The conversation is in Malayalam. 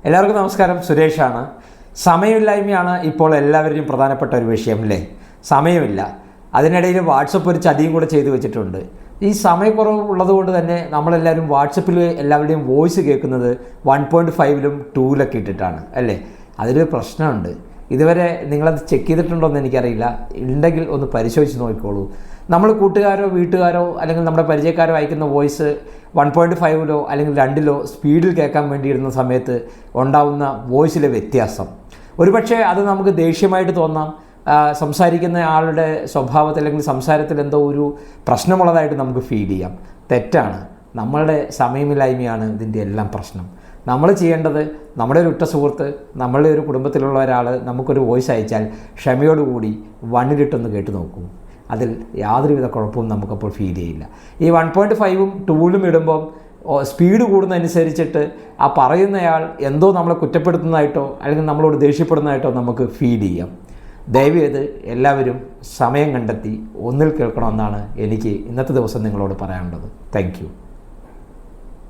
എല്ലാവർക്കും നമസ്കാരം. സുരേഷാണ്. സമയമില്ലായ്മയാണ് ഇപ്പോൾ എല്ലാവരുടെയും പ്രധാനപ്പെട്ട ഒരു വിഷയം അല്ലേ? സമയമില്ല. അതിനിടയിൽ വാട്സപ്പ് ഒരു ചതിയും കൂടെ ചെയ്തു വെച്ചിട്ടുണ്ട്. ഈ സമയക്കുറവ് ഉള്ളതുകൊണ്ട് തന്നെ നമ്മളെല്ലാവരും വാട്സപ്പിൽ എല്ലാവരുടെയും വോയിസ് കേൾക്കുന്നത് 1.5-ലും 2-ലൊക്കെ ഇട്ടിട്ടാണ് അല്ലേ? അതിലൊരു പ്രശ്നമുണ്ട്. ഇതുവരെ നിങ്ങളത് ചെക്ക് ചെയ്തിട്ടുണ്ടോ എന്ന് എനിക്കറിയില്ല. ഉണ്ടെങ്കിൽ ഒന്ന് പരിശോധിച്ച് നോക്കിക്കോളൂ. നമ്മൾ കൂട്ടുകാരോ വീട്ടുകാരോ അല്ലെങ്കിൽ നമ്മുടെ പരിചയക്കാരോ അയക്കുന്ന വോയിസ് 1.5-ലോ അല്ലെങ്കിൽ 2-ലോ സ്പീഡിൽ കേൾക്കാൻ വേണ്ടിയിരുന്ന സമയത്ത് ഉണ്ടാവുന്ന വോയിസിലെ വ്യത്യാസം, ഒരുപക്ഷെ അത് നമുക്ക് ദേഷ്യമായിട്ട് തോന്നാം. സംസാരിക്കുന്ന ആളുടെ സ്വഭാവത്തിൽ അല്ലെങ്കിൽ സംസാരത്തിൽ എന്തോ ഒരു പ്രശ്നമുള്ളതായിട്ട് നമുക്ക് ഫീൽ ചെയ്യാം. തെറ്റാണ്. നമ്മളുടെ സമയമില്ലായ്മയാണ് ഇതിൻ്റെ എല്ലാം പ്രശ്നം. നമ്മൾ ചെയ്യേണ്ടത്, നമ്മുടെ ഒരു ഉറ്റ സുഹൃത്ത്, നമ്മളുടെ ഒരു കുടുംബത്തിലുള്ള ഒരാൾ നമുക്കൊരു വോയിസ് അയച്ചാൽ ക്ഷമയോടുകൂടി 1-ലിട്ടൊന്ന് കേട്ട് നോക്കൂ. അതിൽ യാതൊരുവിധ കുഴപ്പവും നമുക്കപ്പോൾ ഫീൽ ചെയ്യില്ല. ഈ 1.5-ഉം 2-ലും ഇടുമ്പം സ്പീഡ് കൂടുന്നതനുസരിച്ചിട്ട് ആ പറയുന്നയാൾ എന്തോ നമ്മളെ കുറ്റപ്പെടുത്തുന്നതായിട്ടോ അല്ലെങ്കിൽ നമ്മളോട് ദേഷ്യപ്പെടുന്നതായിട്ടോ നമുക്ക് ഫീൽ ചെയ്യാം. ദയവേത് എല്ലാവരും സമയം കണ്ടെത്തി ഒന്നിൽ കേൾക്കണമെന്നാണ് എനിക്ക് ഇന്നത്തെ ദിവസം നിങ്ങളോട് പറയാനുള്ളത്. Thank you.